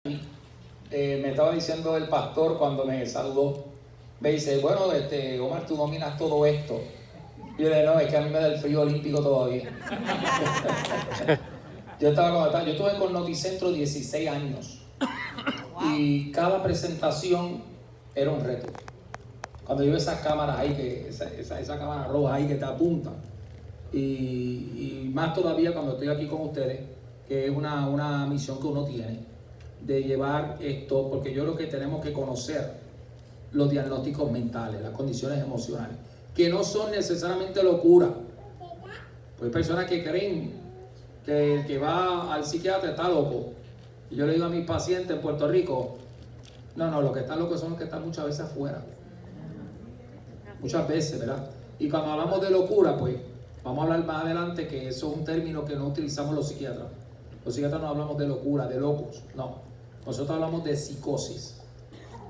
Me estaba diciendo el pastor cuando me saludó, me dice, bueno, Omar, tú dominas todo esto. Y yo le dije, no, es que a mí me da el frío olímpico todavía. Yo estuve con Noticentro 16 años y cada presentación era un reto. Cuando yo veo esas cámaras ahí, esa cámara roja ahí que te apunta, y más todavía cuando estoy aquí con ustedes, que es una misión que uno tiene de llevar esto, porque yo creo que tenemos que conocer los diagnósticos mentales, las condiciones emocionales, que no son necesariamente locura. Pues hay personas que creen que el que va al psiquiatra está loco. Y yo le digo a mis pacientes en Puerto Rico, no, los que están locos son los que están muchas veces afuera. Muchas veces, ¿verdad? Y cuando hablamos de locura, pues vamos a hablar más adelante que eso es un término que no utilizamos los psiquiatras. Los psiquiatras no hablamos de locura, de locos, no. Nosotros hablamos de psicosis,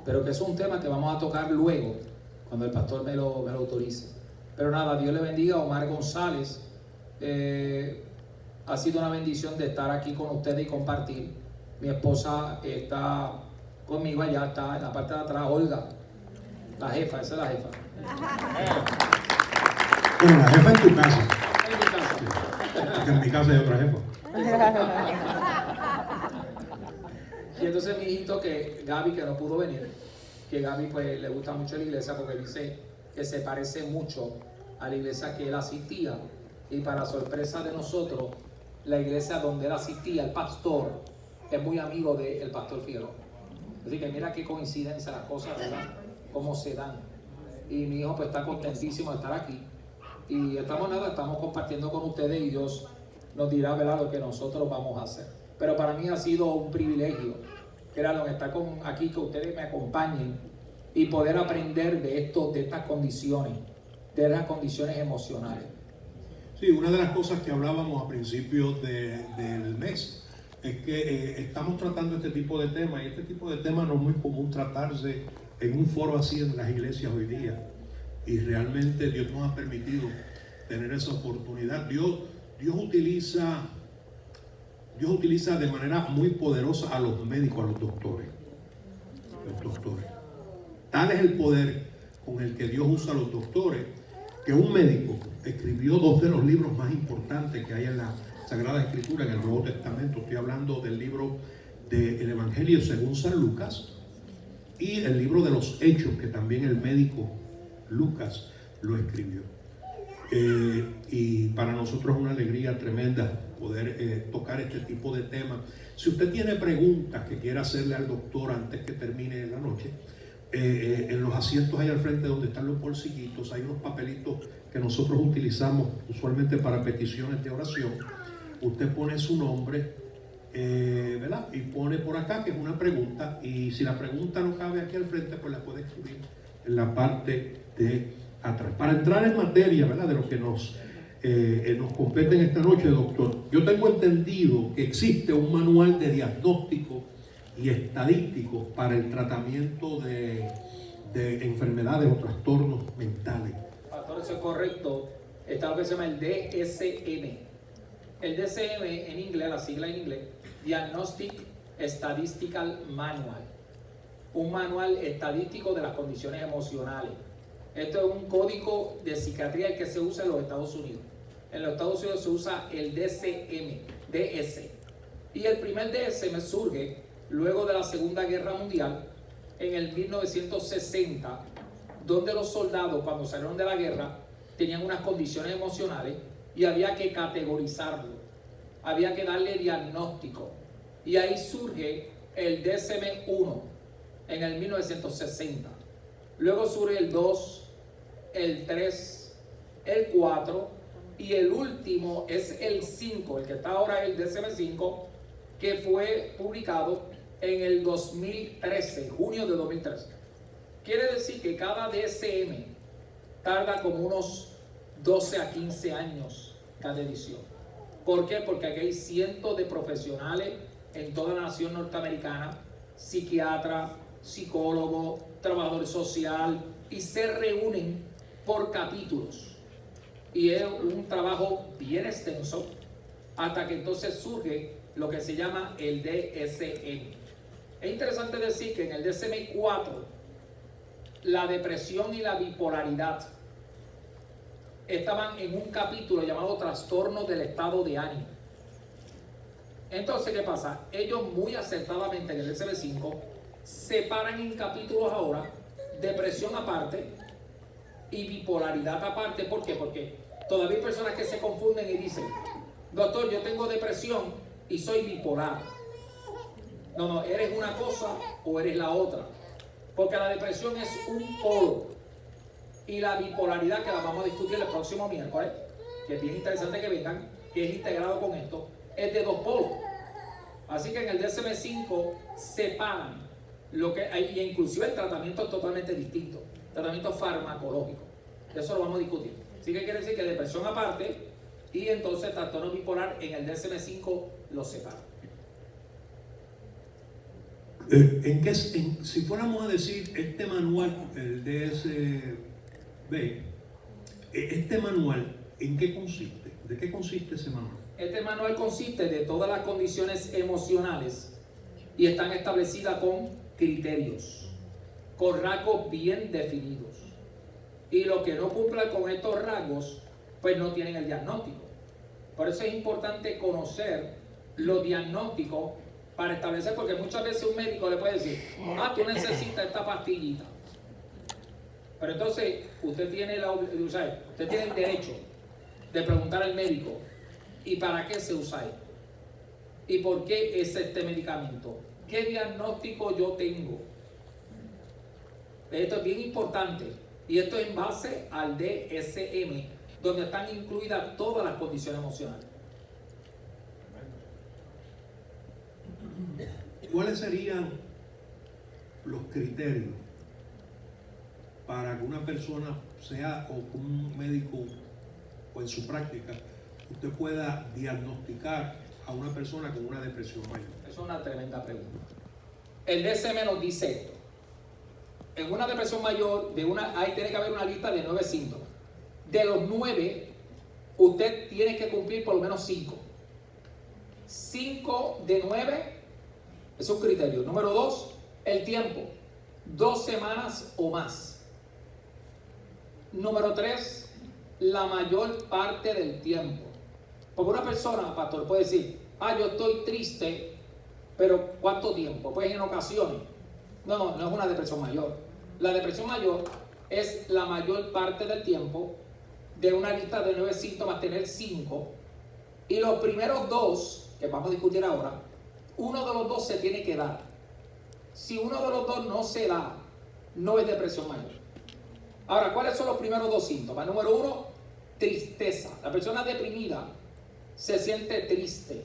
pero que es un tema que vamos a tocar luego, cuando el pastor me lo autorice. Pero nada, Dios le bendiga a Omar González. Ha sido una bendición de estar aquí con ustedes y compartir. Mi esposa está conmigo allá, está en la parte de atrás, Olga, la jefa, esa es la jefa. Bueno, la jefa en tu casa. En mi casa. Porque en mi casa hay otra jefa. Y entonces mi hijito Gaby, que no pudo venir, que Gaby pues le gusta mucho la iglesia porque dice que se parece mucho a la iglesia que él asistía. Y para sorpresa de nosotros, la iglesia donde él asistía, el pastor, es muy amigo del pastor Figueroa. Así que mira qué coincidencia las cosas, ¿verdad? Cómo se dan. Y mi hijo pues está contentísimo de estar aquí. Y estamos compartiendo con ustedes y Dios nos dirá, ¿verdad?, lo que nosotros vamos a hacer. Pero para mí ha sido un privilegio, estar aquí, que ustedes me acompañen y poder aprender de estas condiciones, de las condiciones emocionales. Sí, una de las cosas que hablábamos a principios del mes es que estamos tratando este tipo de temas, y este tipo de temas no es muy común tratarse en un foro así en las iglesias hoy día. Y realmente Dios nos ha permitido tener esa oportunidad. Dios utiliza de manera muy poderosa a los médicos, a los doctores. Tal es el poder con el que Dios usa a los doctores, que un médico escribió 2 de los libros más importantes que hay en la Sagrada Escritura, en el Nuevo Testamento. Estoy hablando del libro del Evangelio según San Lucas y el libro de los Hechos, que también el médico Lucas lo escribió. Y para nosotros es una alegría tremenda poder tocar este tipo de temas. Si usted tiene preguntas que quiera hacerle al doctor antes que termine la noche, en los asientos ahí al frente donde están los bolsillitos hay unos papelitos que nosotros utilizamos usualmente para peticiones de oración. Usted pone su nombre, ¿verdad? Y pone por acá que es una pregunta, y si la pregunta no cabe aquí al frente, pues la puede escribir en la parte de atrás. Para entrar en materia, ¿verdad?, de lo que nos compete en esta noche, doctor, yo tengo entendido que existe un manual de diagnóstico y estadístico para el tratamiento de enfermedades o trastornos mentales. Pastor, eso es correcto. Está lo que se llama el DSM. El DSM en inglés, la sigla en inglés, Diagnostic Statistical Manual. Un manual estadístico de las condiciones emocionales. Esto es un código de psiquiatría que se usa en los Estados Unidos. En los Estados Unidos se usa el DSM, DS. Y el primer DSM surge luego de la Segunda Guerra Mundial, en el 1960, donde los soldados, cuando salieron de la guerra, tenían unas condiciones emocionales y había que categorizarlo, había que darle diagnóstico. Y ahí surge el DSM-1 en el 1960. Luego surge el 2, el 3, el 4 y el último es el 5, el que está ahora el DSM-5, que fue publicado en el 2013, junio de 2013. Quiere decir que cada DSM tarda como unos 12 a 15 años cada edición. ¿Por qué? Porque aquí hay cientos de profesionales en toda la nación norteamericana, psiquiatras, psicólogos, trabajador social, y se reúnen por capítulos. Y es un trabajo bien extenso hasta que entonces surge lo que se llama el DSM. Es interesante decir que en el DSM-4 la depresión y la bipolaridad estaban en un capítulo llamado trastornos del estado de ánimo. Entonces, ¿qué pasa? Ellos muy acertadamente en el DSM-5 separan en capítulos ahora depresión aparte y bipolaridad aparte. ¿Por qué? Porque todavía hay personas que se confunden y dicen, doctor, yo tengo depresión y soy bipolar. No, eres una cosa o eres la otra. Porque la depresión es un polo y la bipolaridad, que la vamos a discutir el próximo miércoles, que es bien interesante que vengan, que es integrado con esto, es de dos polos. Así que en el DSM-5 separan lo que hay, y inclusive el tratamiento es totalmente distinto, tratamiento farmacológico. Eso lo vamos a discutir. Así que quiere decir que depresión aparte y entonces trastorno bipolar en el DSM-5 lo separan. Si fuéramos a decir este manual, el DSB, este manual, ¿en qué consiste? ¿De qué consiste ese manual? Este manual consiste de todas las condiciones emocionales y están establecidas con criterios, con rasgos bien definidos. Y los que no cumplan con estos rasgos, pues no tienen el diagnóstico. Por eso es importante conocer los diagnósticos para establecer, porque muchas veces un médico le puede decir, tú necesitas esta pastillita. Pero entonces usted tiene el derecho de preguntar al médico, ¿y para qué se usa esto? ¿Y por qué es este medicamento? ¿Qué diagnóstico yo tengo? Esto es bien importante y esto es en base al DSM, donde están incluidas todas las condiciones emocionales. ¿Cuáles serían los criterios para que una persona sea, o un médico o en su práctica, usted pueda diagnosticar a una persona con una depresión mayor? Es una tremenda pregunta. El DSM nos dice esto. En una depresión mayor, ahí tiene que haber una lista de 9 síntomas. De los 9, usted tiene que cumplir por lo menos 5. 5 de 9 es un criterio. Número 2, el tiempo. 2 semanas o más. Número 3, la mayor parte del tiempo. Porque una persona, pastor, puede decir, yo estoy triste, pero ¿cuánto tiempo? Pues en ocasiones. No es una depresión mayor. La depresión mayor es la mayor parte del tiempo. De una lista de 9 síntomas, tener 5. Y los primeros 2, que vamos a discutir ahora, uno de los 2 se tiene que dar. Si uno de los 2 no se da, no es depresión mayor. Ahora, ¿cuáles son los primeros 2 síntomas? Número 1, tristeza. La persona deprimida se siente triste.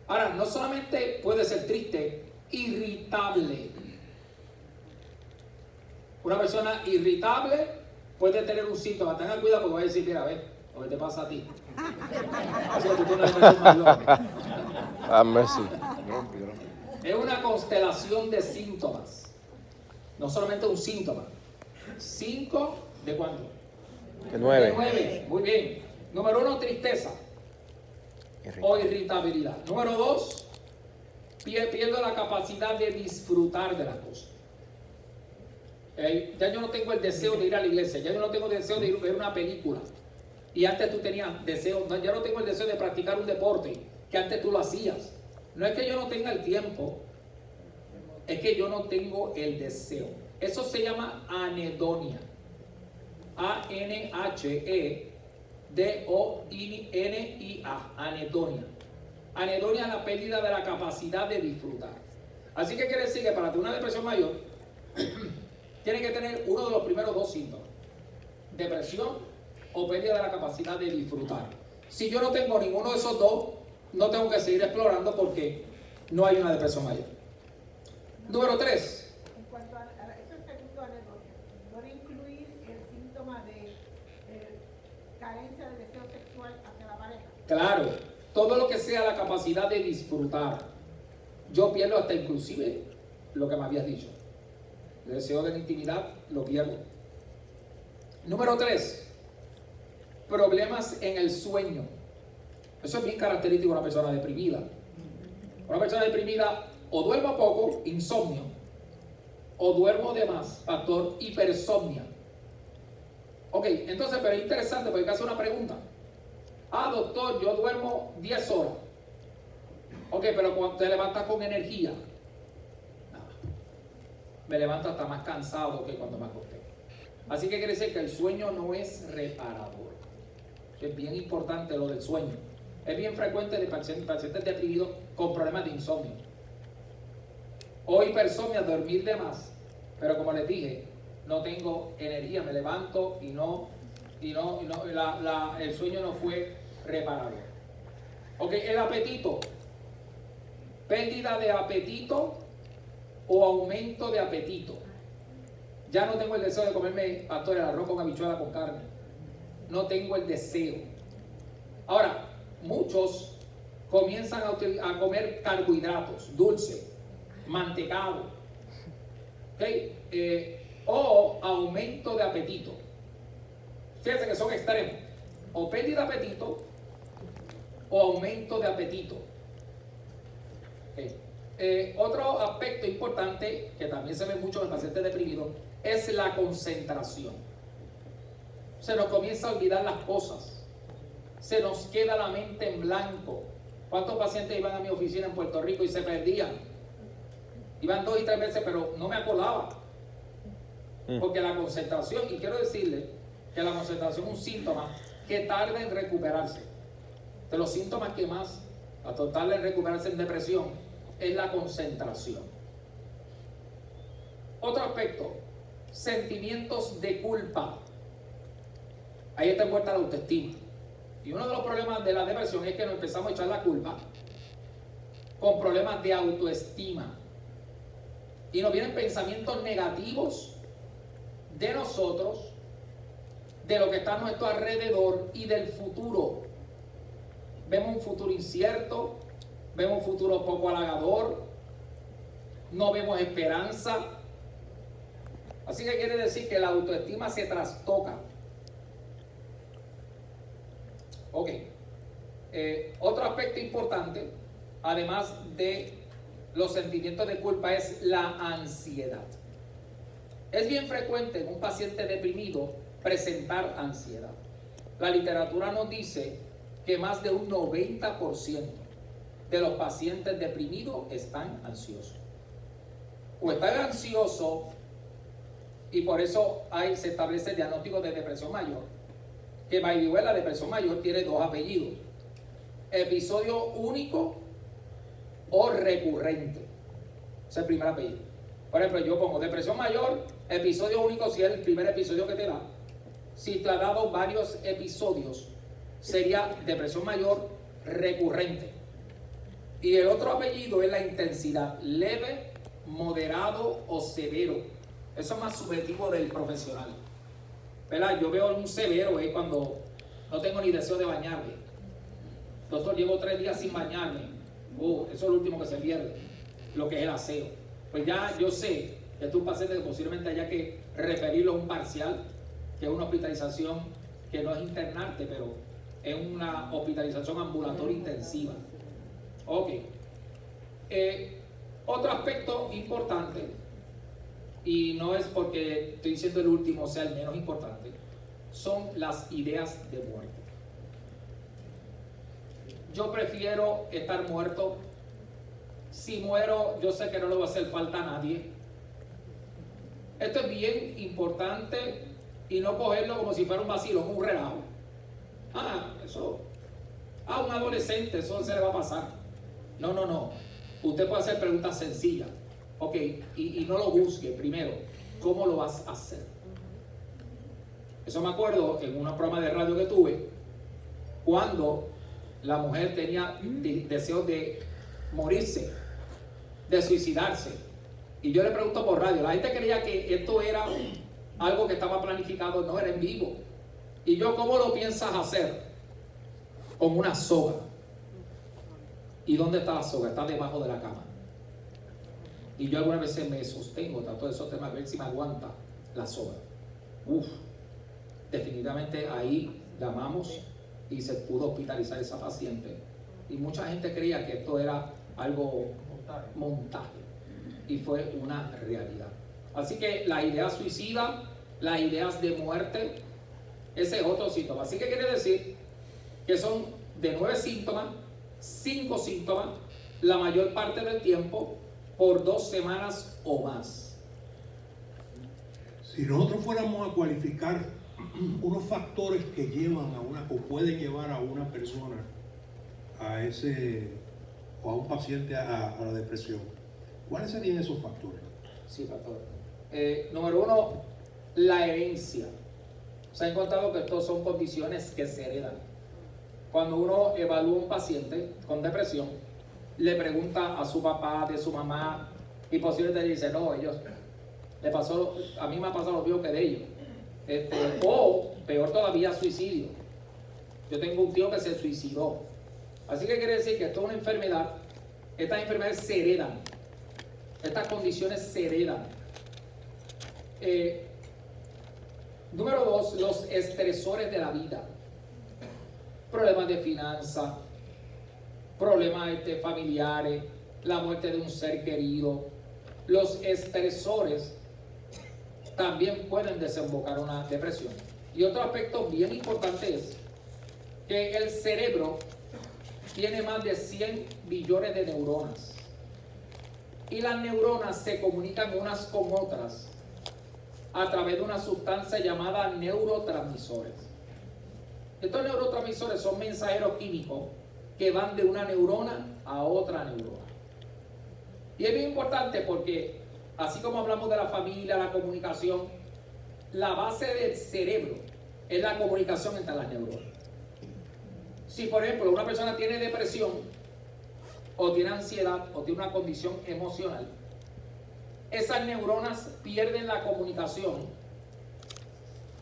Ahora, no solamente puede ser triste, irritable. Una persona irritable puede tener un síntoma. Tengan cuidado porque va a decir, mira, a ver, lo que te pasa a ti. O sea, tú tienes una depresión mayor. Es una constelación de síntomas. No solamente un síntoma. 5 de cuánto? De 9. De 9. Muy bien. Número 1, tristeza o irritabilidad. Número 2, pierdo la capacidad de disfrutar de las cosas. Ya yo no tengo el deseo de ir a la iglesia, ya yo no tengo el deseo de ir a ver una película. Y antes tú tenías deseo, ya no tengo el deseo de practicar un deporte, que antes tú lo hacías. No es que yo no tenga el tiempo, es que yo no tengo el deseo. Eso se llama anedonia. A-N-H-E-D-O-N-I-A. Anedonia. Anedonia es la pérdida de la capacidad de disfrutar. Así que quiere decir que para una depresión mayor, tiene que tener uno de los primeros 2 síntomas. Depresión o pérdida de la capacidad de disfrutar. Si yo no tengo ninguno de esos 2, no tengo que seguir explorando porque no hay una depresión mayor. Número 3. En cuanto a ese segundo anedonia, ¿puede incluir el síntoma de carencia de deseo sexual hacia la pareja? Claro, todo lo que sea la capacidad de disfrutar. Yo pierdo hasta inclusive lo que me habías dicho. El deseo de la intimidad lo pierdo. Número 3. Problemas en el sueño. Eso es bien característico de una persona deprimida. Una persona deprimida o duermo poco, insomnio, o duermo de más, pastor, hipersomnia. Ok, entonces, pero es interesante porque hay que hacer una pregunta. Ah, doctor, yo duermo 10 horas. Ok, pero cuando te levantas con energía, nada. Me levanto hasta más cansado que cuando me acosté. Así que quiere decir que el sueño no es reparador. Es bien importante lo del sueño. Es bien frecuente de pacientes deprimidos con problemas de insomnio. O hipersomnia, dormir de más. Pero como les dije, no tengo energía, me levanto y el sueño no fue reparado. Ok, el apetito. Pérdida de apetito o aumento de apetito. Ya no tengo el deseo de comerme, pastor, el arroz con habichuela con carne. No tengo el deseo. Ahora, muchos comienzan a comer carbohidratos, dulce, mantecado, o aumento de apetito. Fíjense que son extremos. O pérdida de apetito o aumento de apetito. Otro aspecto importante que también se ve mucho en el paciente deprimido es la concentración. Se nos comienza a olvidar las cosas. Se nos queda la mente en blanco. ¿Cuántos pacientes iban a mi oficina en Puerto Rico y se perdían? Iban 2 y 3 veces, pero no me acordaba. Porque la concentración, y quiero decirle que la concentración es un síntoma que tarda en recuperarse. De los síntomas que más tarda en recuperarse en depresión es la concentración. Otro aspecto, sentimientos de culpa. Ahí está envuelta la autoestima. Y uno de los problemas de la depresión es que nos empezamos a echar la culpa con problemas de autoestima. Y nos vienen pensamientos negativos de nosotros, de lo que está a nuestro alrededor y del futuro. Vemos un futuro incierto, vemos un futuro poco halagador, no vemos esperanza. Así que quiere decir que la autoestima se trastoca. Ok. Otro aspecto importante, además de los sentimientos de culpa, es la ansiedad. Es bien frecuente en un paciente deprimido presentar ansiedad. La literatura nos dice que más de un 90% de los pacientes deprimidos están ansiosos. O están ansiosos y por eso se establece el diagnóstico de depresión mayor. Que by the way, la depresión mayor tiene 2 apellidos: episodio único o recurrente. Ese es el primer apellido. Por ejemplo, yo pongo depresión mayor, episodio único si es el primer episodio que te da. Si te ha dado varios episodios, sería depresión mayor recurrente. Y el otro apellido es la intensidad: leve, moderado o severo. Eso es más subjetivo del profesional, ¿verdad? Yo veo un severo cuando no tengo ni deseo de bañarme. Doctor, llevo 3 días sin bañarme. Eso es lo último que se pierde, lo que es el aseo. Pues ya yo sé que es un paciente que posiblemente haya que referirlo a un parcial, que es una hospitalización que no es internarte, pero es una hospitalización ambulatoria intensiva. Ok. Otro aspecto importante, y no es porque estoy diciendo el último sea el menos importante, son las ideas de muerte. Yo prefiero estar muerto. Si muero, yo sé que no le va a hacer falta a nadie. Esto es bien importante y no cogerlo como si fuera un vacilón, un relajo. Un adolescente, eso se le va a pasar. No. Usted puede hacer preguntas sencillas. Ok, y no lo juzgue primero. ¿Cómo lo vas a hacer? Eso me acuerdo en un programa de radio que tuve, cuando la mujer tenía deseos de morirse, de suicidarse. Y yo le pregunto por radio. La gente creía que esto era algo que estaba planificado, no era en vivo. Y yo, ¿cómo lo piensas hacer? Con una soga. ¿Y dónde está la soga? Está debajo de la cama. Y yo algunas veces me sostengo, trato de sostenerme a ver si me aguanta la soga. Definitivamente ahí llamamos y se pudo hospitalizar esa paciente. Y mucha gente creía que esto era algo montaje. Y fue una realidad. Así que las ideas suicidas, las ideas de muerte, ese es otro síntoma. Así que quiere decir que son de 9 síntomas, 5 síntomas, la mayor parte del tiempo, por 2 semanas o más. Si nosotros fuéramos a cualificar unos factores que llevan a una, o pueden llevar a una persona a ese, o a un paciente a la depresión, ¿cuáles serían esos factores? Sí, pastor. Número 1, la herencia. Se ha encontrado que estos son condiciones que se heredan. Cuando uno evalúa a un paciente con depresión, le pregunta a su papá, de su mamá, y posiblemente le dice, no, ellos, a mí me ha pasado lo mismo que de ellos. O, peor todavía, suicidio. Yo tengo un tío que se suicidó. Así que quiere decir que esto es una enfermedad. Estas enfermedades se heredan. Estas condiciones se heredan. Número 2, los estresores de la vida. Problemas de finanzas, problemas familiares, la muerte de un ser querido. Los estresores también pueden desembocar una depresión. Y otro aspecto bien importante es que el cerebro tiene más de 100 billones de neuronas. Y las neuronas se comunican unas con otras a través de una sustancia llamada neurotransmisores. Estos neurotransmisores son mensajeros químicos que van de una neurona a otra neurona. Y es bien importante porque, así como hablamos de la familia, la comunicación, la base del cerebro es la comunicación entre las neuronas. Si, por ejemplo, una persona tiene depresión, o tiene ansiedad, o tiene una condición emocional, esas neuronas pierden la comunicación,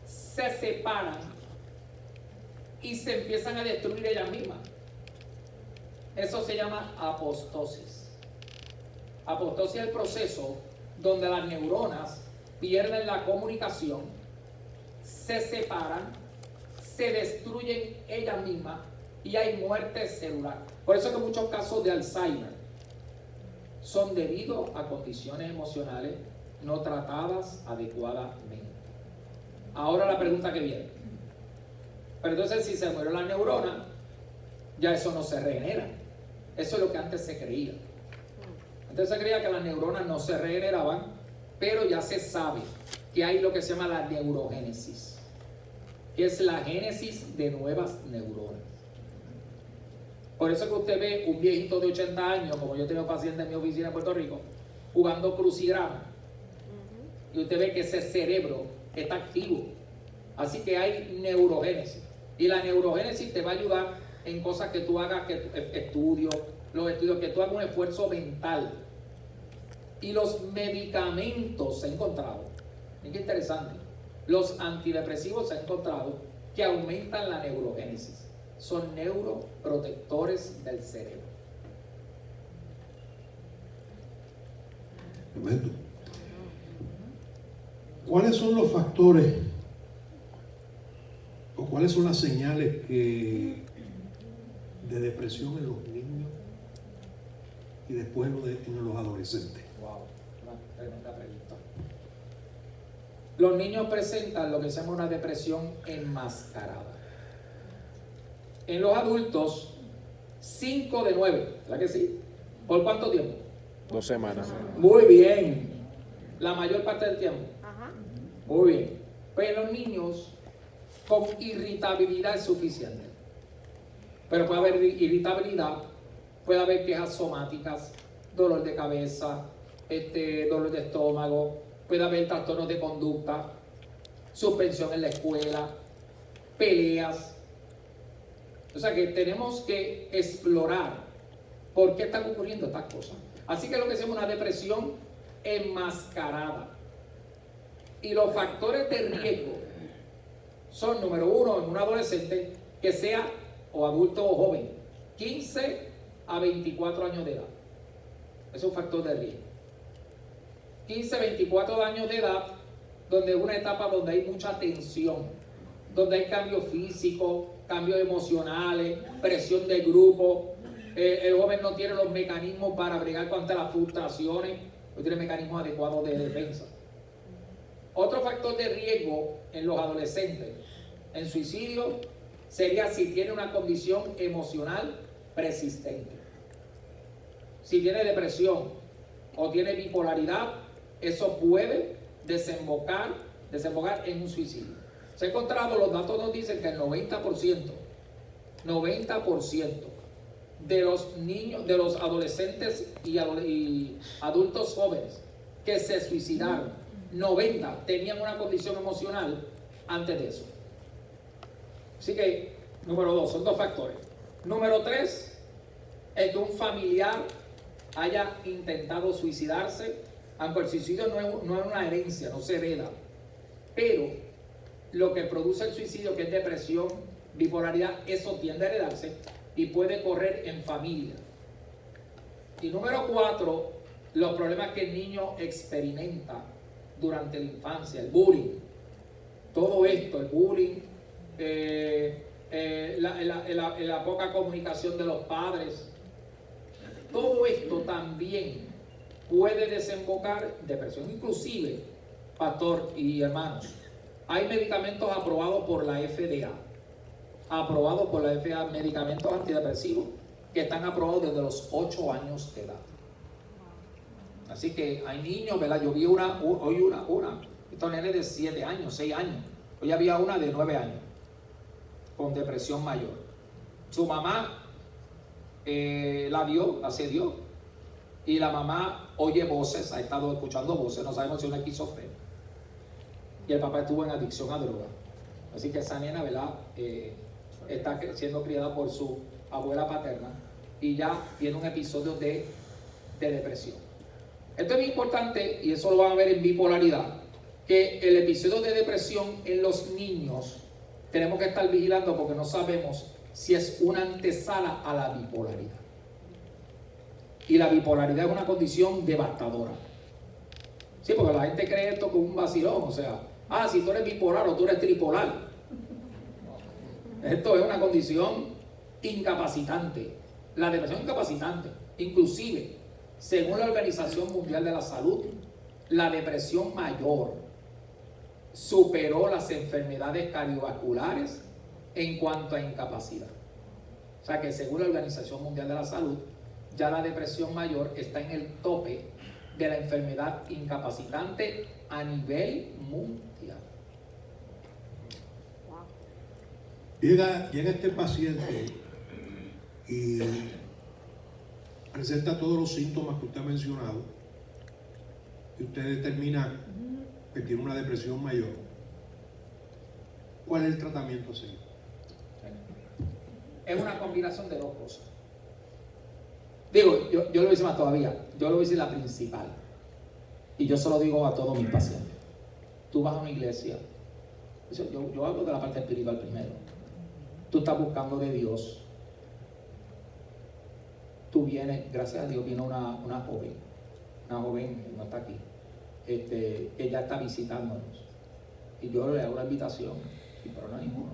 se separan y se empiezan a destruir ellas mismas. Eso se llama apostosis. Apostosis es el proceso donde las neuronas pierden la comunicación, se separan, se destruyen ellas mismas y hay muerte celular. Por eso que muchos casos de Alzheimer son debido a condiciones emocionales no tratadas adecuadamente. Ahora la pregunta que viene. Pero entonces si se murió la neurona, ya eso no se regenera. Eso es lo que antes se creía. Antes se creía que las neuronas no se regeneraban, pero ya se sabe que hay lo que se llama la neurogénesis, que es la génesis de nuevas neuronas. Por eso que usted ve un viejito de 80 años, como yo tengo pacientes en mi oficina en Puerto Rico, jugando crucigrama. Y usted ve que ese cerebro está activo. Así que hay neurogénesis. Y la neurogénesis te va a ayudar en cosas que tú hagas, los estudios, que tú hagas un esfuerzo mental. Y los medicamentos se han encontrado, es que interesante, los antidepresivos se han encontrado que aumentan la neurogénesis. Son neuroprotectores del cerebro. Tremendo. ¿Cuáles son los factores o cuáles son las señales de depresión en los niños y después en los adolescentes? Wow, una tremenda pregunta. Los niños presentan lo que se llama una depresión enmascarada. En los adultos, 5 de 9, ¿verdad que sí? ¿Por cuánto tiempo? 2 semanas. Muy bien. La mayor parte del tiempo. Ajá. Muy bien. Pero los niños con irritabilidad es suficiente. Pero puede haber irritabilidad, puede haber quejas somáticas, dolor de cabeza, dolor de estómago, puede haber trastornos de conducta, suspensión en la escuela, peleas. O sea que tenemos que explorar por qué están ocurriendo estas cosas. Así que lo que se llama una depresión enmascarada. Y los factores de riesgo son, número 1, en un adolescente que sea o adulto o joven, 15 a 24 años de edad. Es un factor de riesgo. 15 a 24 años de edad, donde es una etapa donde hay mucha tensión, donde hay cambios físicos, cambios emocionales, presión de grupo, El joven no tiene los mecanismos para bregar contra las frustraciones, no tiene mecanismos adecuados de defensa. Otro factor de riesgo en los adolescentes en suicidio sería si tiene una condición emocional persistente. Si tiene depresión o tiene bipolaridad, eso puede desembocar en un suicidio. Se ha encontrado, los datos nos dicen que el 90% de los niños, de los adolescentes y adultos jóvenes que se suicidaron, 90 tenían una condición emocional antes de eso. Así que, número 2, son 2 factores. Número 3, el que un familiar haya intentado suicidarse, aunque el suicidio no es una herencia, no se hereda, pero lo que produce el suicidio, que es depresión, bipolaridad, eso tiende a heredarse y puede correr en familia. Y número 4, los problemas que el niño experimenta durante la infancia, el bullying. Todo esto, el bullying, la poca comunicación de los padres, todo esto también puede desembocar en depresión. Inclusive, pastor y hermanos, hay medicamentos aprobados por la FDA, medicamentos antidepresivos que están aprobados desde los 8 años de edad. Así que hay niños, ¿verdad? Yo vi hoy una, estos nenes de 7 años, 6 años. Hoy había una de 9 años con depresión mayor. Su mamá la cedió, y la mamá oye voces, ha estado escuchando voces, no sabemos si es una esquizofrenia. Y el papá estuvo en adicción a droga. Así que esa nena, ¿verdad? Está siendo criada por su abuela paterna y ya tiene un episodio de depresión. Esto es muy importante, y eso lo van a ver en bipolaridad, que el episodio de depresión en los niños tenemos que estar vigilando, porque no sabemos si es una antesala a la bipolaridad. Y la bipolaridad es una condición devastadora. Sí, porque la gente cree esto como un vacilón, o sea, si tú eres bipolar o tú eres tripolar. Esto es una condición incapacitante. La depresión incapacitante. Inclusive, según la Organización Mundial de la Salud, la depresión mayor superó las enfermedades cardiovasculares en cuanto a incapacidad. O sea que según la Organización Mundial de la Salud, ya la depresión mayor está en el tope de la enfermedad incapacitante a nivel mundial. Llega este paciente y presenta todos los síntomas que usted ha mencionado, y usted determina que tiene una depresión mayor. ¿Cuál es el tratamiento a seguir? Es una combinación de 2 cosas. Digo, yo lo voy a decir más todavía, yo lo voy a decir la principal, y yo se lo digo a todos mis pacientes. Tú vas a una iglesia, yo hablo de la parte espiritual primero. Tú estás buscando de Dios. Tú vienes, gracias a Dios, viene una joven no está aquí, que ya está visitándonos, y yo le hago la invitación, pero no hay ninguno.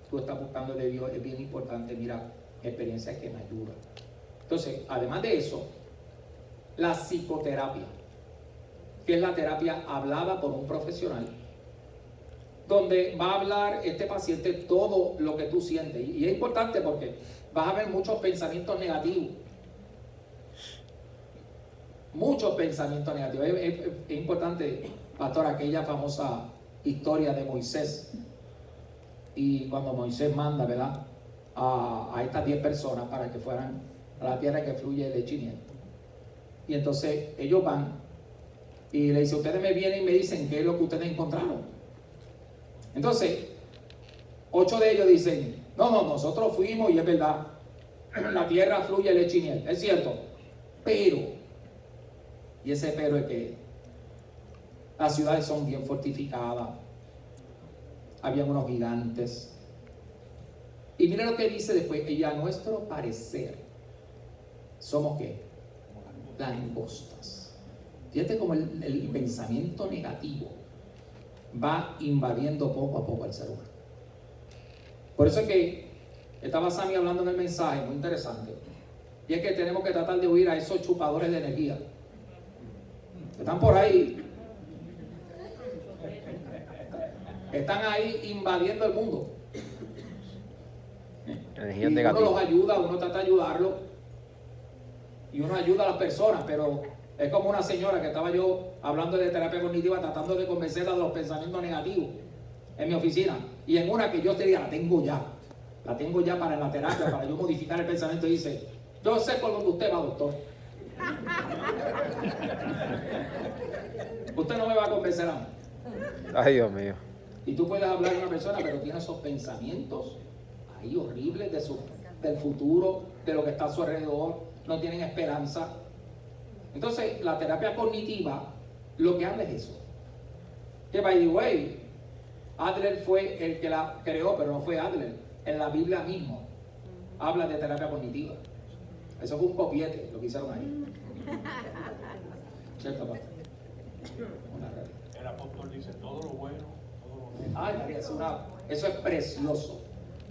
Tú estás buscando de Dios, es bien importante. Mira, experiencias que me ayudan. Entonces, además de eso, la psicoterapia, que es la terapia hablada por un profesional, donde va a hablar este paciente todo lo que tú sientes. Y es importante porque vas a ver muchos pensamientos negativos. Muchos pensamientos negativos. Es importante, pastor, aquella famosa historia de Moisés. Y cuando Moisés manda, ¿verdad?, a estas 10 personas para que fueran a la tierra que fluye leche y miel. Y entonces ellos van y le dicen: ustedes me vienen y me dicen qué es lo que ustedes encontraron. Entonces 8 de ellos dicen: no, nosotros fuimos y es verdad, la tierra fluye leche y miel, es cierto, pero, y ese pero es que las ciudades son bien fortificadas, habían unos gigantes. Y mira lo que dice después: y a nuestro parecer somos ¿qué? Langostas. Fíjate cómo el pensamiento negativo va invadiendo poco a poco al ser humano. Por eso es que estaba Sammy hablando en el mensaje, muy interesante. Y es que tenemos que tratar de huir a esos chupadores de energía. Están por ahí. Están ahí invadiendo el mundo. Energía Y uno negativa. los ayuda, uno trata de ayudarlos. Y uno ayuda a las personas, pero es como una señora que estaba yo hablando de terapia cognitiva, tratando de convencerla de los pensamientos negativos en mi oficina. Y en una que yo te diga, la tengo ya para la terapia, para yo modificar el pensamiento, y dice, yo sé por dónde usted va, doctor. Usted no me va a convencer a mí. Ay, Dios mío. Y tú puedes hablar a una persona, pero tiene esos pensamientos ahí horribles del futuro, de lo que está a su alrededor, no tienen esperanza. Entonces, la terapia cognitiva lo que habla es eso. Que, by the way, Adler fue el que la creó, pero no fue Adler. En la Biblia mismo habla de terapia cognitiva. Eso fue un copiete, lo que hicieron ahí. ¿Cierto, pastor? Una realidad. El apóstol dice todo lo bueno, todo lo honesto. Ay, María, eso es precioso.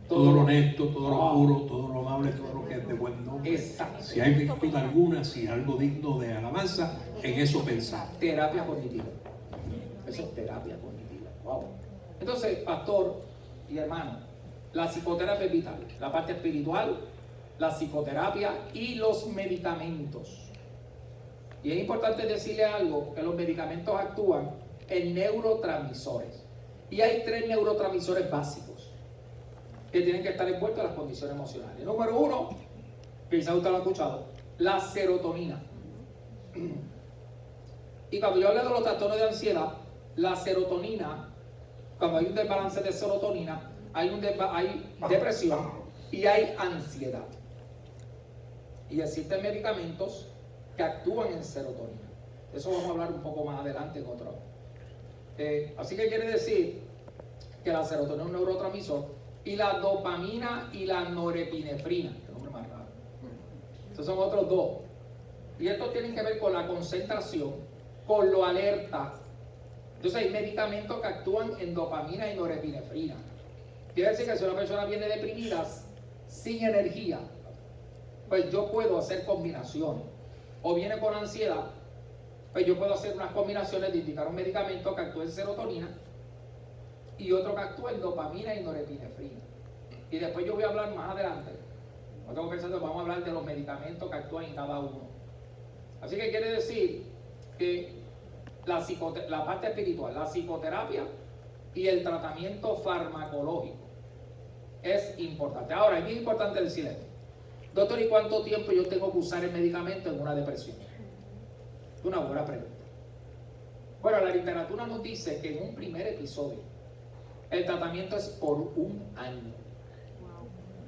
Todo lo honesto, todo lo Oh, puro, todo lo amable, todo lo que es de buen nombre. Exacto. Si hay virtud alguna, si algo digno de alabanza, en eso pensar. Terapia cognitiva. Eso es terapia cognitiva. Wow. Entonces, pastor y hermano, la psicoterapia es vital. La parte espiritual, la psicoterapia y los medicamentos. Y es importante decirle algo, que los medicamentos actúan en neurotransmisores. Y hay 3 neurotransmisores básicos que tienen que estar envueltos en las condiciones emocionales. Número 1, que quizás usted lo ha escuchado, la serotonina. Y cuando yo hablo de los trastornos de ansiedad, la serotonina, cuando hay un desbalance de serotonina, hay depresión y hay ansiedad. Y existen medicamentos que actúan en serotonina. Eso vamos a hablar un poco más adelante en otro. Así que quiere decir que la serotonina es un neurotransmisor y la dopamina y la norepinefrina, que nombre más raro. Esos son otros 2. Y estos tienen que ver con la concentración, con lo alerta. Entonces hay medicamentos que actúan en dopamina y norepinefrina. Quiere decir que si una persona viene deprimida, sin energía, pues yo puedo hacer combinaciones. O viene con ansiedad, pues yo puedo hacer unas combinaciones de indicar un medicamento que actúe en serotonina y otro que actúe en dopamina y norepinefrina. Y después yo voy a hablar más adelante. Cuando tengo pensando, vamos a hablar de los medicamentos que actúan en cada uno. Así que quiere decir que la parte espiritual, la psicoterapia y el tratamiento farmacológico es importante. Ahora, es bien importante decir esto. Doctor, ¿y cuánto tiempo yo tengo que usar el medicamento en una depresión? Una buena pregunta. Bueno, la literatura nos dice que en un primer episodio el tratamiento es por 1 año.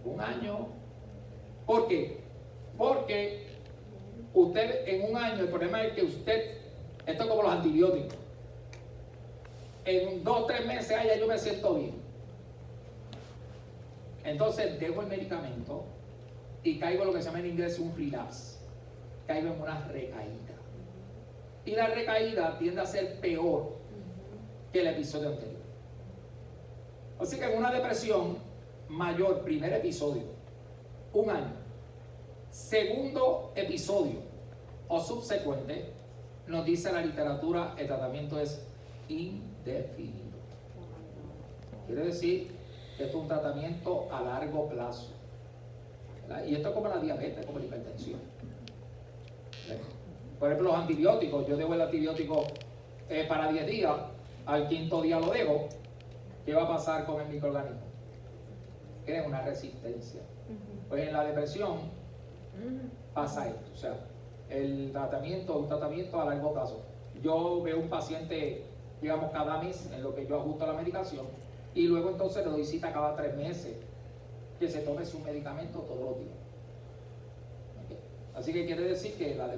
1 año. ¿Por qué? Porque usted en 1 año, el problema es que usted, esto es como los antibióticos, en 2 o 3 meses, ya yo me siento bien. Entonces dejo el medicamento y caigo en lo que se llama en inglés un relapse. Caigo en una recaída. Y la recaída tiende a ser peor que el episodio anterior. Así que en una depresión mayor, primer episodio, 1 año. Segundo episodio o subsecuente, nos dice la literatura, el tratamiento es indefinido. Quiere decir que esto es un tratamiento a largo plazo. ¿Verdad? Y esto es como la diabetes, como la hipertensión. ¿Verdad? Por ejemplo, los antibióticos, yo dejo el antibiótico para 10 días, al 5.º día lo dejo. ¿Qué va a pasar con el microorganismo? Crea una resistencia. Pues en la depresión pasa esto. O sea, el tratamiento es un tratamiento a largo plazo. Yo veo un paciente, digamos, cada mes en lo que yo ajusto la medicación y luego entonces le doy cita cada 3 meses que se tome su medicamento todos los días. ¿Okay? Así que quiere decir que la